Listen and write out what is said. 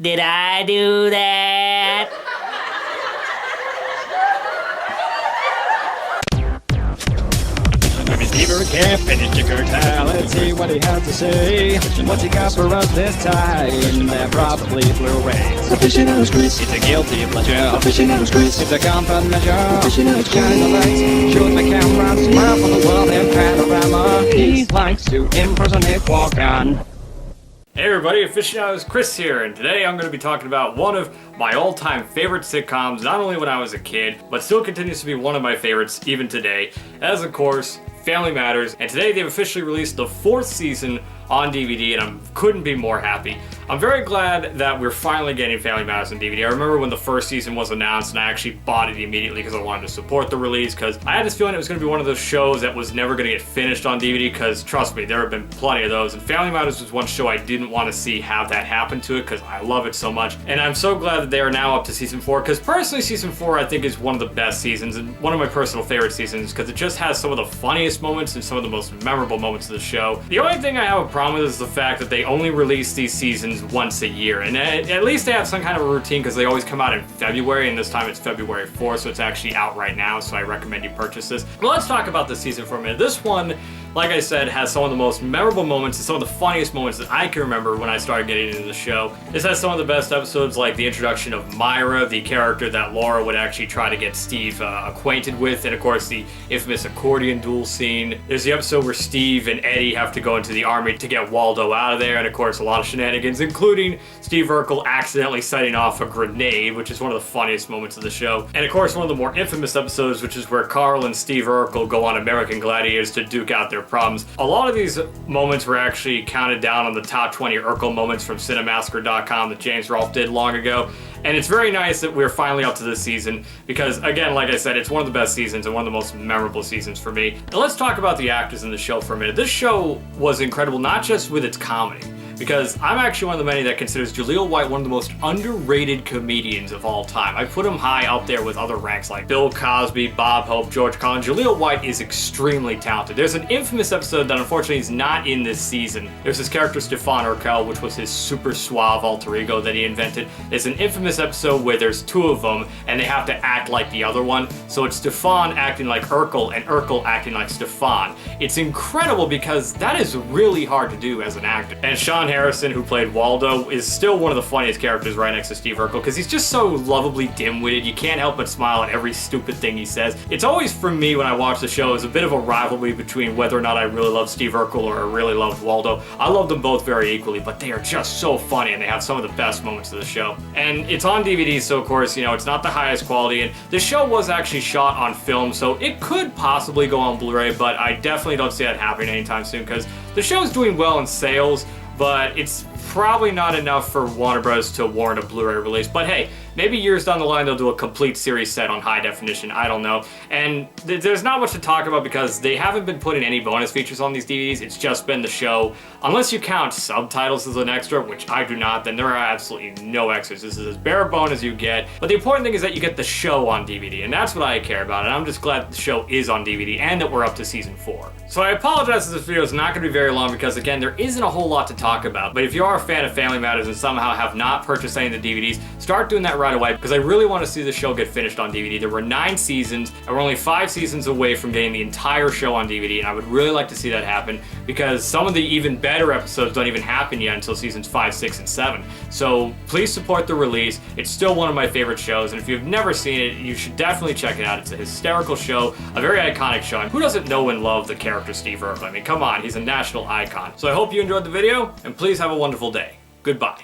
Did I do that? Beaver can't finish the curtain. Let's see what he has to say. What's he got for us this time? They're probably Blu-rays. Aficionados Chris. It's a guilty pleasure. Aficionados Chris. It's a comfort measure. Aficionados Shine the lights, shoot the camera, smile for the world in panorama. He likes to impersonate walk-on. Hey everybody, Aficionados Chris here, and today I'm going to be talking about one of my all-time favorite sitcoms, not only when I was a kid, but still continues to be one of my favorites even today, as of course, Family Matters, and today they've officially released the 4th season on DVD, and I couldn't be more happy. I'm very glad that we're finally getting Family Matters on DVD. I remember when the first season was announced, and I actually bought it immediately because I wanted to support the release, because I had this feeling it was going to be one of those shows that was never going to get finished on DVD, because trust me, there have been plenty of those, and Family Matters was one show I didn't want to see have that happen to it, because I love it so much. And I'm so glad that they are now up to season 4, because personally season 4 I think is one of the best seasons, and one of my personal favorite seasons, because it just has some of the funniest moments and some of the most memorable moments of the show. The only thing I have a problem with is the fact that they only release these seasons once a year, and at least they have some kind of a routine, because they always come out in February, and this time it's February 4th, so it's actually out right now, so I recommend you purchase this. But let's talk about this season for a minute. This one, like I said, has some of the most memorable moments and some of the funniest moments that I can remember when I started getting into the show. This has some of the best episodes, like the introduction of Myra, the character that Laura would actually try to get Steve acquainted with, and of course the infamous accordion duel scene. There's the episode where Steve and Eddie have to go into the army to get Waldo out of there, and of course a lot of shenanigans, including Steve Urkel accidentally setting off a grenade, which is one of the funniest moments of the show. And of course one of the more infamous episodes, which is where Carl and Steve Urkel go on American Gladiators to duke out their problems. A lot of these moments were actually counted down on the top 20 Urkel moments from Cinemassacre.com that James Rolfe did long ago. And it's very nice that we're finally up to this season, because again, like I said, it's one of the best seasons and one of the most memorable seasons for me. And let's talk about the actors in the show for a minute. This show was incredible, not just with its comedy, because I'm actually one of the many that considers Jaleel White one of the most underrated comedians of all time. I put him high up there with other ranks like Bill Cosby, Bob Hope, George Carlin. Jaleel White is extremely talented. There's an infamous episode that unfortunately is not in this season. There's this character Stefan Urkel, which was his super suave alter ego that he invented. There's an infamous episode where there's 2 of them and they have to act like the other one. So it's Stefan acting like Urkel and Urkel acting like Stefan. It's incredible because that is really hard to do as an actor. And Sean Harrison, who played Waldo, is still one of the funniest characters right next to Steve Urkel, because he's just so lovably dim-witted. You can't help but smile at every stupid thing he says. It's always, for me, when I watch the show, is a bit of a rivalry between whether or not I really love Steve Urkel or I really loved Waldo. I love them both very equally, but they are just so funny, and they have some of the best moments of the show. And it's on DVD, so of course, you know, it's not the highest quality, and the show was actually shot on film, so it could possibly go on Blu-ray, but I definitely don't see that happening anytime soon, because the show's doing well in sales, but it's probably not enough for Warner Bros. To warrant a Blu-ray release. But hey, maybe years down the line they'll do a complete series set on high definition, I don't know. And there's not much to talk about because they haven't been putting any bonus features on these DVDs, it's just been the show. Unless you count subtitles as an extra, which I do not, then there are absolutely no extras. This is as bare bone as you get. But the important thing is that you get the show on DVD, and that's what I care about, and I'm just glad the show is on DVD and that we're up to season 4. So I apologize if this video is not going to be very long because, again, there isn't a whole lot to talk about. But if you are a fan of Family Matters and somehow have not purchased any of the DVDs, start doing that right away, because I really want to see the show get finished on DVD. There were 9 seasons, and we're only 5 seasons away from getting the entire show on DVD, and I would really like to see that happen, because some of the even better episodes don't even happen yet until seasons 5, 6, and 7. So please support the release. It's still one of my favorite shows, and if you've never seen it, you should definitely check it out. It's a hysterical show, a very iconic show, and who doesn't know and love the character Steve Urkel? I mean, come on, he's a national icon. So I hope you enjoyed the video, and please have a wonderful day. Goodbye.